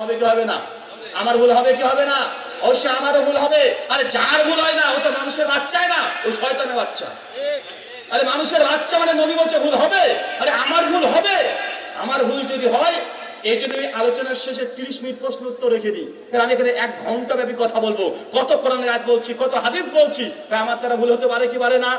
হবে কি হবে না? আমার ভুল হবে কি হবে না? অবশ্যই আমারও ভুল হবে। আরে যার ভুল হয় না ও তো মানুষের বাচ্চাই না, ও শয়তানের বাচ্চা। আরে মানুষের বাচ্চা মানে নবী বলছে ভুল হবে। আরে আমার ভুল হবে। আমার ভুল যদি হয়, এই জন্য আমি আলোচনার শেষে 30 মিনিট প্রশ্ন উত্তর রেখে দিই। কারণ আমি এখানে 1 ঘন্টা ব্যাপী কথা বলবো, কত কোরআনের আয়াত বলছি, কত হাদিস বলছি। তাই আমার দ্বারা ভুল হতে পারে কি পারে না?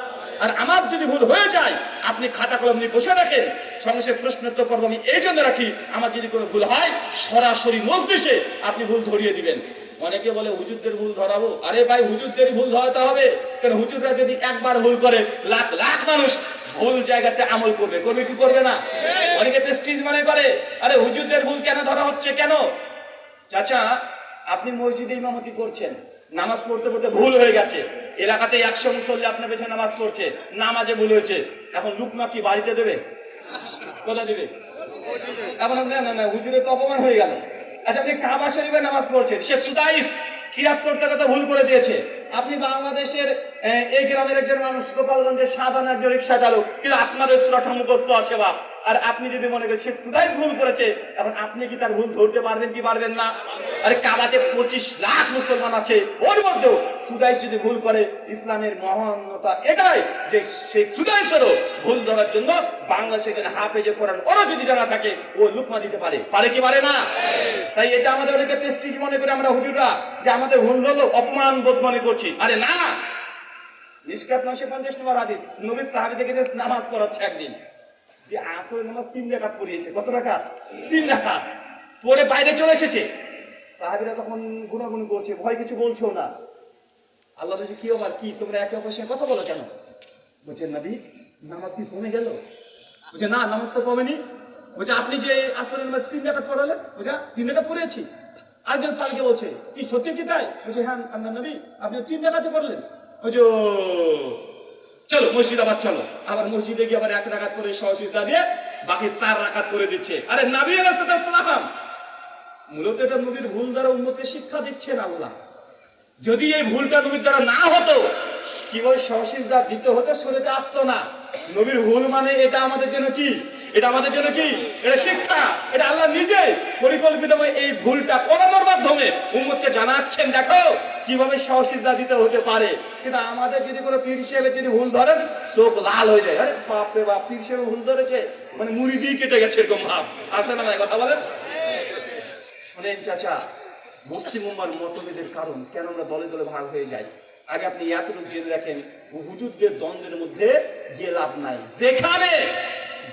আর আমার যদি ভুল হয়ে যায়, আপনি খাতা কলম নিয়ে বসে রাখেন, সঙ্গে সঙ্গে প্রশ্ন উত্তর করবো আমি এই জন্য রাখি, আমার যদি কোনো ভুল হয় সরাসরি মজলিসে আপনি ভুল ধরিয়ে দিবেন। অনেকে বলে হুজুরদের ভুল ধরাবো। আরে ভাই, হুজুরদেরই ভুল ধরাতে হবে। কারণ হুজুররা যদি একবার ভুল করে, লাখ লাখ মানুষ ভুল জায়গাতে আমল করবে, করবে কি করবে না? অনেকে প্রেস্টিজ মনে করে। আরে হুজুরদের ভুল কেন ধরা হচ্ছে কেন? চাচা, আপনি মসজিদে ইমামতি করছেন, নামাজ পড়তে পড়তে ভুল হয়ে গেছে, এলাকাতে 100 মুসল্লি আপনার পেছনে নামাজ পড়ছে, নামাজে ভুল হয়েছে, এখন লুকমা কি বাড়িতে দেবে? কোথায় দেবে? এখন না হুজুরের তো অপমান হয়ে গেল। আচ্ছা, আপনি কাবা শরীফে নামাজ পড়ছেন, শেখ সুদাইস খিরাত করতে করতে ভুল করে দিয়েছে। আপনি বাংলাদেশের এই গ্রামের একজন মানুষ, গোপালগঞ্জের সাধারণ একজন রিক্সা চালক, কিন্তু আপনার সুরাটা মুখস্থ আছে বা, আর আপনি যদি মনে করেন শেখ সুদাইস ভুল করেছে, এখন আপনি কি তার ভুল ধরতে পারবেন কি পারবেন না? আরে কাবাতে 25 লাখ মুসলমান আছে, ওর মধ্যেও সুদাইস যদি ভুল করে, ইসলামের মহানতা এটাই যে শেখ সুদাইসেরও ভুল ধরার জন্য বাংলাদেশের হাফেজে কোরআন ওরা যদি জানা থাকে, ও লুকমা দিতে পারে, পারে কি পারে না? তাই এটা আমাদের অনেকে প্রেস্টিজ মনে করে আমরা হুজুররা, যে আমাদের ভুল হলো অপমান বোধ মনে করছি। আরে না, মিশকাত 950 নম্বর হাদিস, নবী সাহাবীদেরকে নামাজ পড়াচ্ছে একদিন, যে আসরের নামাজ 3 রাকাত পড়িয়েছে। কত রাকাত? 3 রাকাত পড়ে বাইরে চলে এসেছে। সাহাবীরা তখন গুনাগুন করছে, ভয় কিছু বলছো না। আল্লাহ বলছে, কি আমার কি তোমরা একে অপরের সঙ্গে কথা বলো কেন? বলছেন নবী, নামাজ কি কমে গেল? বলছে না, নামাজ তো কমেনি। বলছে আপনি যে আসরের নামাজ 3 রাকাত পড়ালেন, বলছে 3 রাকাত পড়েছি। আরেকজন সাহাবীকে বলছে, কি সত্যি কি তাই? বলছে হ্যাঁ আল্লাহর নবী, আপনি 3 রাকাতে পড়লেন। বলছে চলো মসজিদ আবার চলো। আবার মসজিদে গিয়ে আবার 1 রাকাত করে সহসিজদা দিয়ে বাকি 4 রাকাত করে দিচ্ছে। আরে নবী আলাইহিস সালাম মূলত এটা নবীর ভুল দ্বারা উম্মতকে শিক্ষা দিচ্ছেন আল্লাহ। যদি এই ভুলটা নবীর দ্বারা না হতো, কিভাবে সহসিজদা দিতে হতো শরীয়তে আসতো না। নবীর ভুল মানে এটা আমাদের জন্য কি? এটা আমাদের জন্য কি? এটা শিক্ষা। এটা আল্লাহ নিজে পরিকল্পিতভাবে এই ভুলটা করানোর মাধ্যমে উম্মতকে জানাচ্ছেন, দেখো কিভাবে সহসিজদা দিতে হতে পারে। কিন্তু আমাদের যদি কোনো পীর সাহেবের যদি ভুল ধরেন, চোখ লাল হয়ে যায়। আরে বাপ রে বাপ, পীর সাহেব ভুল ধরেছে মানে মুড়ি দিয়ে কেটে গেছে, এরকম ভাব আছে না? কথা বলেন। শোনেন চাচা, মুসলিম উম্মার মতভেদের কারণ কেন আমরা দলে দলে ভাগ হয়ে যাই, আগে আপনি এতটুকু জেনে রাখেন, হুজুরদের দ্বন্দ্বের মধ্যে গিয়ে লাভ নাই। যেখানে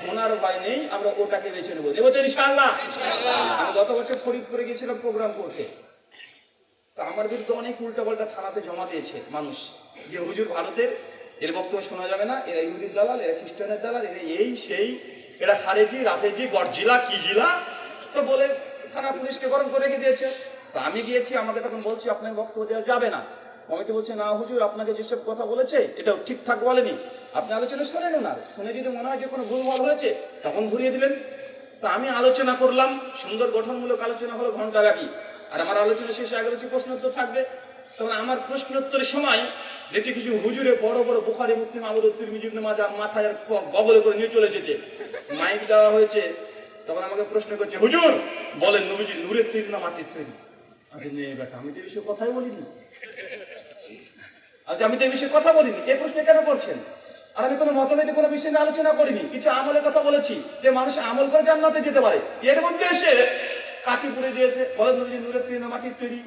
গোনার উপায় নেই আমরা ওটাকে বেছে নেবো। নেবো তো ইনশাআল্লাহ? আমি গত বছর ফরিদপুরে গিয়েছিলাম প্রোগ্রাম করতে। তো আমার বিরুদ্ধে অনেক উল্টাপাল্টা থানাতে জমা দিয়েছে মানুষ, যে হুজুর ভারতের, এর বক্তব্য শোনা যাবে না, এরা ইহুদির দালাল, এরা খ্রিস্টানের দালাল, এরা এই সেই, এরা খারেজি রাফেজি গডজিলা কি জিলা, তো বলে থানা পুলিশকে গরম করে রেখে দিয়েছে। তো আমি গিয়েছি, আমাকে তখন বলছি আপনাকে বক্তব্য দেওয়া যাবে না। কমিটি বলছে না হুজুর, আপনাকে যেসব কথা বলেছে এটাও ঠিকঠাক বলেনি, আপনি আলোচনা শোনেন না, শুনে যদি মনে হয় যে কোনো ভুলভাল হয়েছে তখন ঘুরিয়ে দিবেন। তো আমি আলোচনা করলাম, সুন্দর গঠনমূলক আলোচনা হলো ঘন্টা ব্যাপী। আর আমার আলোচনা শেষে 11টি প্রশ্ন উত্তর থাকবে। তখন আমার প্রশ্ন উত্তরের সময় দেখছি কিছু হুজুরে বড় বড় বুখারী মুসলিম আবু দাউদ তিরমিজি ইবনে মাজাহ মাথায় বগলে করে নিয়ে চলে এসেছে, মাইক দেওয়া হয়েছে। তখন আমাকে প্রশ্ন করছে, হুজুর বলেন নবীজি নূরের তৈরি না মাটির তৈরি? আচ্ছা নে বেটা, আমি তো এই বিষয়ে কথাই বলিনি। আচ্ছা আমি তো এই বিষয়ে কথা বলিনি, এই প্রশ্ন কেন করছেন? আর আমি কোনো মতভেদে কোনো বিষয় নিয়ে আলোচনা করিনি, কিছু আমলের কথা বলেছি যে মানুষ আমল করে জান্নাতে যেতে পারে। এর মধ্যে এসে কাঠি পুড়ে দিয়েছে, বলেন নবীজি নূরের তৈরি না মাটির তৈরি?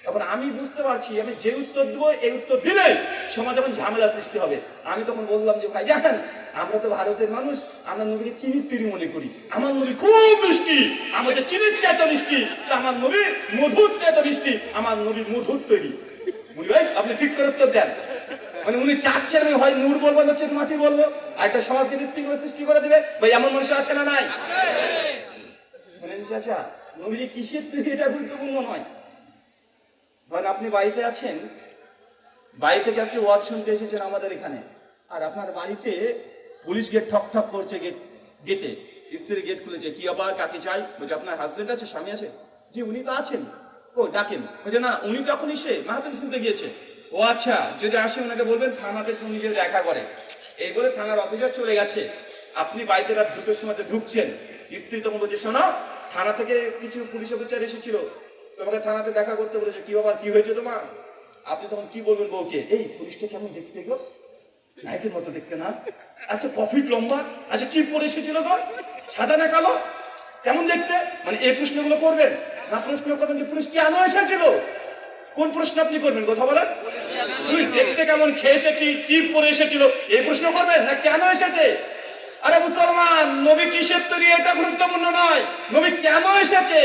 তখন আমি বুঝতে পারছি আমি যে উত্তর দেবো, এই উত্তর দিলে সমাজ যখন ঝামেলা সৃষ্টি হবে। আমি তখন বললাম যে ভাই জানেন, আমরা তো ভারতের মানুষ, আমরা নবীকে চিনির তৈরি মনে করি। আমার নবী খুব মিষ্টি, আমাদের চিনির চাইতে মিষ্টি, আমার নবী মধুর চাইতে মিষ্টি, আমার নবী মধুর তৈরি। ভাই আপনি ঠিক করে উত্তর দেন। মানে উনি চাচ্ছেন আমি হয় নূর বলবো, হচ্ছে মাটি বলবো, আর একটা সমাজকে সৃষ্টি করে দিবে। ভাই এমন মানুষ আছে না নাই? শোনেন চাচা, নবীজি কিসের তৈরি এটা গুরুত্বপূর্ণ নয়। ধরেন আপনি বাড়িতে আছেন, বাড়ি থেকে আজকে ওয়াজ শুনতে এসেছেন আমাদের এখানে, আর আপনার বাড়িতে পুলিশ গেট ঠক ঠক করছে, গেটে স্ত্রী গেট খুলেছে, কি আবার কাকে চাই? বলছে আপনার হাজবেন্ড আছে, স্বামী আছে? জি উনি তো আছেন। ও ডাকেন। বলছে না উনি তো এখন এসে মাহফিল শুনতে গিয়েছে। ও আচ্ছা, যদি আসে ওনাকে বলবেন থানাতে উনি যে দেখা করে। এই বলে থানার অফিসার চলে গেছে। আপনি বাড়িতে রাত 2টোর সময় ঢুকছেন, স্ত্রী তখন বলছে শোনো থানা থেকে কিছু পুলিশ অফিসার এসেছিল, তোমাকে থানাতে দেখা করতে বলেছে, কি বাবা কি হয়েছে তোমার? আপনি তখন কি বলবেন বউকে? এই পুলিশটা কেমন দেখতে গো, নায়কের মতো দেখতে না? আচ্ছা প্রফিট লম্বা, আচ্ছা কি পরে এসেছিল গো, সাদা না কালো, কেমন দেখতে? মানে এই প্রশ্নগুলো করবেন না? প্রশ্ন করবেন যে পুলিশ কেন এসেছিল? কোন প্রশ্ন আপনি করবেন কথা বলেন? পুলিশ দেখতে কেমন, খেয়েছে কি, কি পরে এসেছিল, এই প্রশ্ন করবেন না কেন এসেছে? আরে মুসলমান, নবী কিসের তৈরি এটা গুরুত্বপূর্ণ নয়, নবী কেন এসেছে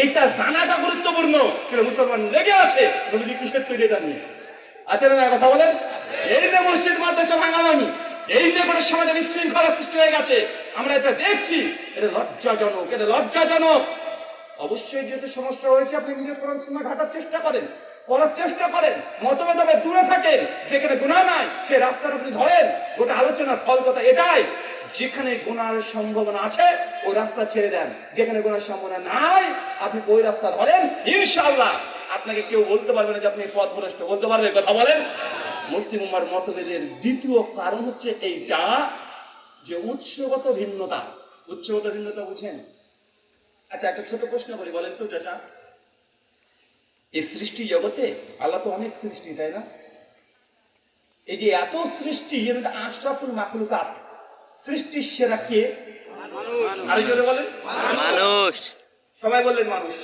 এটা জানাটা গুরুত্বপূর্ণ। কিন্তু মুসলমান লেগে আছে নবী কিসের তৈরি এটা নিয়ে। আছে না কথা বলেন? এই যে মসজিদ মাদ্রাসা ভাঙালামি, এই যে কোনো সমাজে বিশৃঙ্খলা সৃষ্টি হয়ে গেছে, আমরা এটা দেখছি, এটা লজ্জাজনক, এটা লজ্জাজনক। অবশ্যই যেহেতু সমস্যা হয়েছে আপনি নিজের কোরআন সুন্নাহ ঘাটার চেষ্টা করেন, পড়ার চেষ্টা করেন, মতভেদ হবে দূরে থাকেন, যেখানে গুনাহ নাই সে রাস্তার আপনি ধরেন। গোটা আলোচনার ফল কথা এটাই, যেখানে গুনার সম্ভাবনা আছে ওই রাস্তা ছেড়ে দেন, যেখানে গুনার সম্ভাবনা নাই আপনি ওই রাস্তা ধরেন, ইনশাআল্লাহ আপনাকে কেউ বলতে পারবে না যে আপনি পথভ্রষ্ট, বলতে পারবে কথা বলেন? মুসলিম উম্মাহর মতভেদের দ্বিতীয় কারণ হচ্ছে এইটা যে উৎসগত ভিন্নতা। উৎসগত ভিন্নতা বুঝেন? আচ্ছা একটা ছোট প্রশ্ন করি, বলেন তো চাচা, এই সৃষ্টি জগতে আল্লাহ তো অনেক সৃষ্টি, তাই না? এই যে এত সৃষ্টি, এর মধ্যে আশরাফুল মাখলুকাত, সৃষ্টির সেরা কে? আরো জোরে বলেন। মানুষ। সবাই বললেন মানুষ,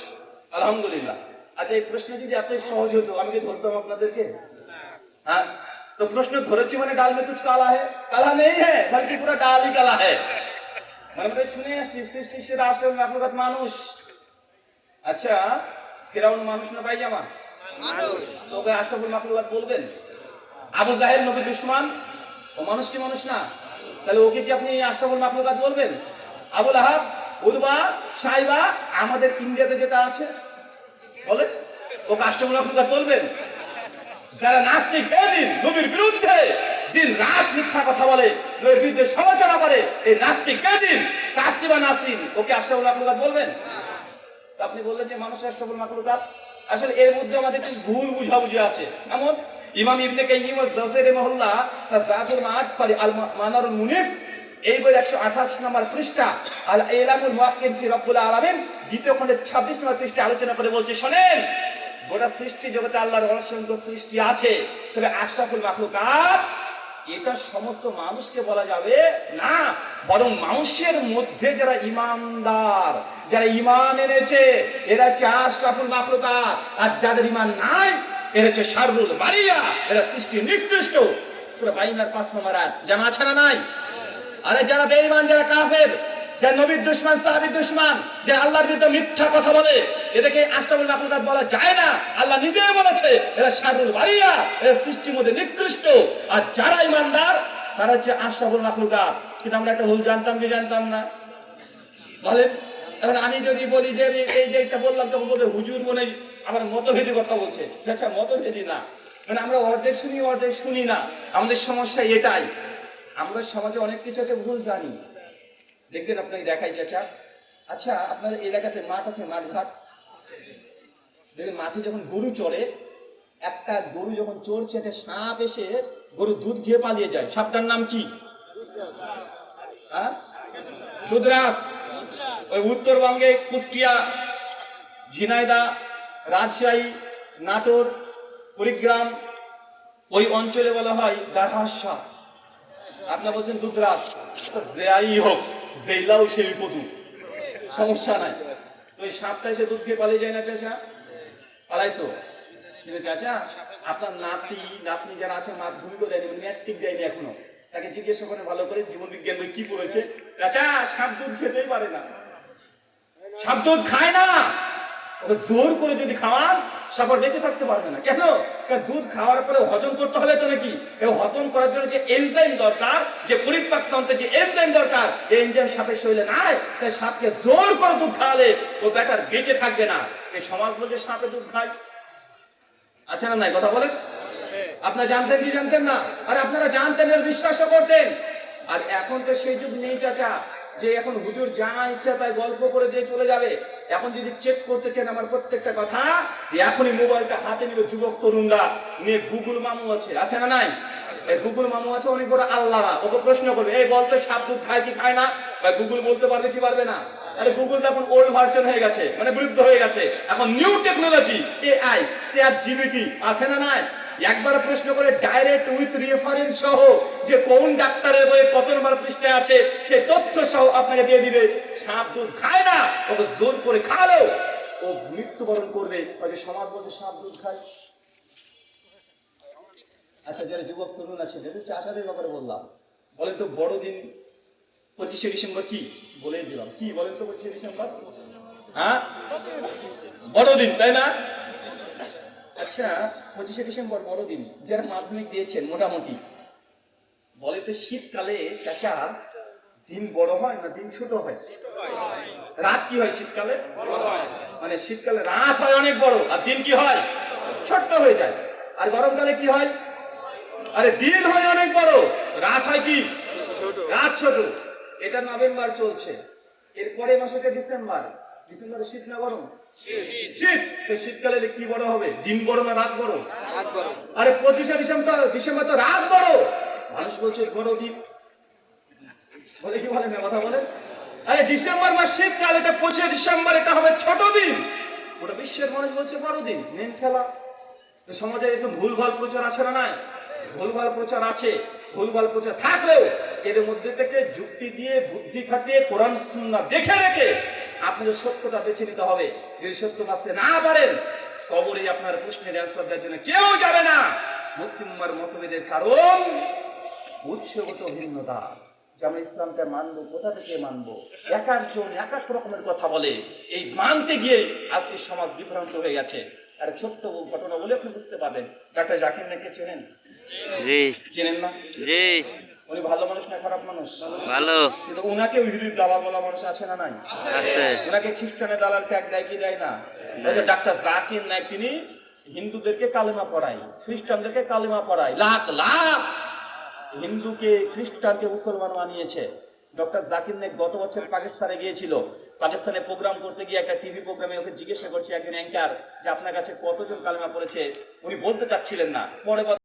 আলহামদুলিল্লাহ। আচ্ছা এই প্রশ্ন যদি এত সহজ হতো আমি কি ধরতাম আপনাদেরকে? হ্যাঁ, তো প্রশ্ন ধরেছি মানে ডাল মে কুছ কালা है, কালা নেই है बल्कि पूरा ডাল ही কালা है। আমরা শুনে আসছি সৃষ্টির সেরা আশরাফুল মাখলুকাত মানুষ। আচ্ছা ফিরাউন মানুষ না পায়জামা? মানুষ। তো ওকে আশরাফুল মাখলুকাত বলবেন? আবু জাহেল নবী দুশমন, ও মানুষ কি মানুষ না? তাহলে ওকে কি আপনি আশরাফুল মাখলুকাত বলবেন? আবুল আহাব, উতবা, সাইবা, আমাদের ইন্ডিয়াতে যেটা আছে বলে ওকে আশরাফুল মাখলুকাত বলবেন? যারা নাস্তিক বেদিন নবীর বিরুদ্ধে দিন রাত মিথ্যা কথা বলে, নবীর বিরুদ্ধে সমালোচনা করে, এই নাস্তিক বেদিন তাসলিমা নাসরিন ওকে আশরাফুল মাখলুকাত বলবেন? আপনি বললেন যে মানুষ আশরাফুল মাখলুকাত। আসলে এর মধ্যে আমাদের একটু ভুল বুঝাবুঝি আছে। এমন ইমাম ইবনে কাইয়িম আয-জাওজির রাহিমাহুল্লাহ তার যাদুল মাআদ আল মানারুল মুনিফ এই বইয়ের 128 নম্বর পৃষ্ঠা আল ইলামুল মুওয়াক্কিন ফি রাব্বুল আলামিন দ্বিতীয় খণ্ডের 26 নম্বর পৃষ্ঠা আলোচনা করে বলছে, শুনেন গোটা সৃষ্টি জগতে আল্লাহর অসংখ্য সৃষ্টি আছে, তবে আশরাফুল মাখলুকাত এটা সমস্ত মানুষকে বলা যাবে না, বরং মানুষের মধ্যে যারা ঈমানদার, যারা ঈমান এনেছে এরা হচ্ছে আশরাফুল মাখলুকাত, আর যাদের ঈমান নাই এরা হচ্ছে শাররুল বারিয়া, এরা সৃষ্টি নিকৃষ্ট। সূরা বাইনার 5 নম্বর আয়াত জানা আছে না নাই? আরে যারা বেঈমান, যারা কাফের, যারা নবীর দুশমন, সাহাবীর দুশমন, যারা আল্লাহর বিরুদ্ধে মিথ্যা কথা বলে, এদেরকে আশরাফুল মাখলুকাত বলা যায় না। আল্লাহ নিজেই বলেছে এরা শাররুল বারিয়া, এরা সৃষ্টির মধ্যে নিকৃষ্ট। আর যারা ঈমানদার তারা হচ্ছে আশরাফুল মাখলুকাত। কিন্তু আমরা একটা ভুল জানতাম কি জানতাম না বলেন? এখন আমি যদি বলি যে এই যে এটা বললাম, তখন বলবে হুজুর মনে আমার মতভেদী কথা বলছে। আচ্ছা মতভেদী না, মানে আমরা অর্ধেক শুনি অর্ধেক শুনি না। আমাদের সমস্যা এটাই, আমরা সমাজে অনেক কিছু আছে ভুল জানি। দেখবেন আপনাকে দেখাই চাচা, আচ্ছা আপনাদের এলাকাতে মাঠ আছে, মাঠ ঘাট দেখবেন, মাঠে যখন গরু চড়ে, একটা গরু যখন চড়ছে একটা সাপ এসে গরু দুধ খেয়ে পালিয়ে যায়, সাপটার নাম কি? হ্যাঁ, দুধরাজ। ওই উত্তরবঙ্গে কুষ্টিয়া, ঝিনাইদহ, রাজশাহী, নাটোর, কুড়িগ্রাম ওই অঞ্চলে বলা হয় দারহাস সাপ। আপনার বলছেন দুধরাজ, যাই হোক জেলাও সেই কদু, সমস্যা নাই। তো ওই সাপটা এসে দুধ খেয়ে পালিয়ে যায় না চাচা? পালাই তো। কিন্তু চাচা আপনার নাতি নাতনি যারা আছে মাধ্যমিকও দেয়নি, ম্যাট্রিক দেয়নি এখনো, তাকে জিজ্ঞাসা করে ভালো করে জীবন বিজ্ঞান বই কি পড়েছে, চাচা সাপ দুধ খেতেই পারে না, সাপ দুধ খায় না। ওকে জোর করে যদি খাওয়ান সাপ বেঁচে থাকতে পারবে না। কেন? কারণ দুধ খাওয়ার পরে হজম করতে হবে তো নাকি? এই হজম করার জন্য যে এনজাইম দরকার, যে পরিপাক তন্ত্রে যে এনজাইম দরকার, এই এনজাইম সাপের শরীরে নাই। তাই সাপকে জোর করে দুধ খাওয়ালে ও বেটার বেঁচে থাকবে না। এই সমাজ বলছে সাপে দুধ খায়, আছে না নাই কথা বলেন? আপনারা জানতেন কি জানতেন না? আর আপনারা জানতেন এর বিশ্বাসও করতেন। আর এখন তো সেই যুগ নেই চাচা যে এখন হুজুর যা ইচ্ছা তাই গল্প করে দিয়ে চলে যাবে। এখন যদি চেক করতে চান আমার প্রত্যেকটা কথা, এখনই মোবাইলটা হাতে নিবে যুবক তরুণরা, নিয়ে গুগল মামু আছে না নাই? এই গুগল মামু আছে অনেক বড় আল্লাহরা, ওকে প্রশ্ন করবে এই বলতে সাপ দুধ খায় কি খায় না, ভাই গুগল বলতে পারবে কি পারবে না? আরে গুগলটা এখন ওল্ড ভার্সন হয়ে গেছে, মানে বৃদ্ধ হয়ে গেছে। এখন new technology AI chat GPT আছে না নাই? একবার প্রশ্ন করে ডাইরেক্ট উইথ রেফারেন্স সহ যে কোন ডাক্তারের বইয়ে কত নম্বর পৃষ্ঠায় আছে সেই তথ্য সহ আপনাকে দিয়ে দিবে। সাপ দুধ খায় না, ওকে জোর করে খাওয়ালো ও মৃত্যুবরণ করবে। ওই যে সমাজ বলছে সাপ দুধ খায়। আচ্ছা, যারা যুবক তরুণ আছে দেখেছি আশাদের ব্যাপারে বললাম, বলেন তো বড়দিন 25শে ডিসেম্বর কি বলে দিলাম, কি বলেন তো 25শে ডিসেম্বর? হ্যাঁ, বড়দিন, তাই না? আচ্ছা, 25শে ডিসেম্বর বড়দিন, যারা মাধ্যমিক দিয়েছেন মোটামুটি, বলে তো শীতকালে চাচা দিন বড় হয় না দিন ছোট হয়? রাত কি হয় শীতকালে? মানে শীতকালে রাত হয় অনেক বড় আর দিন কি হয়? ছোট্ট হয়ে যায়। আর গরমকালে কি হয়? আরে দিন হয় অনেক বড়, রাত হয় কি? রাত ছোট। এটা নভেম্বর চলছে, এরপরে মাসে ডিসেম্বর। ডিসেম্বরে শীত না গরম? শীত। তো শীতকালে কি বড় হবে, দিন বড় না রাত বড়? আরে 25শে ডিসেম্বর তো রাত বড়। মানুষ বলছে বড় দিন, বলে কি বলে না কথা বলে? আরে ডিসেম্বর মাস শীতকাল, এটা 25শে ডিসেম্বর এটা হবে ছোট দিন। ওটা বিশ্বের মানুষ বলছে বড় দিন। মেন খেলা সমাজে একটু ভুলভাল প্রচার আছে না নাই? ভুলভাল প্রচার আছে। ভুলভাল প্রচার থাকলেও এর মধ্যে থেকে যুক্তি দিয়ে বুদ্ধি খাটিয়ে কোরআন সুন্নাহ দেখে রেখে আপনাদের সত্যটা বেছে নিতে হবে। যদি সত্য বাঁচতে না পারেন, কবরে আপনার প্রশ্নের অ্যান্সার দেওয়ার জন্য কেউ যাবে না। মুসলিম উম্মাহর মতভেদের কারণ উৎসগত ভিন্নতা। যে আমরা ইসলামটা মানবো, কোথা থেকে মানবো? এক একজন এক এক রকমের কথা বলে। এই মানতে গিয়ে আজকে সমাজ বিভ্রান্ত হয়ে গেছে। আর ছোট্ট ঘটনা বলে আপনি বুঝতে পারবেন। ডাক্তার জাকির নাইককে চেনেন? জি। চেনেন না? জি। উনি ভালো মানুষ না খারাপ মানুষ? ভালো। কিন্তু উনাকে ইহুদির দালাল বলা মানুষ আছে না নাই? আছে। উনাকে খ্রিস্টানের দালাল ট্যাগ দেয় কি দেয় না? ওই যে ডাক্তার জাকির নাইক, তিনি হিন্দুদেরকে কালেমা পড়ায়, খ্রিস্টানদেরকে কালেমা পড়ায়। লাখ লাখ হিন্দুকে খ্রিস্টানকে মুসলমান বানিয়েছে। ডক্টর জাকির নাইক গত বছর পাকিস্তানে গিয়েছিল। পাকিস্তানে প্রোগ্রাম করতে গিয়ে একটা টিভি প্রোগ্রামে ওকে জিজ্ঞাসা করছে একজন অ্যাঙ্কার যে আপনার কাছে কতজন কালেমা পড়েছে। উনি বলতে চাচ্ছিলেন না, পরে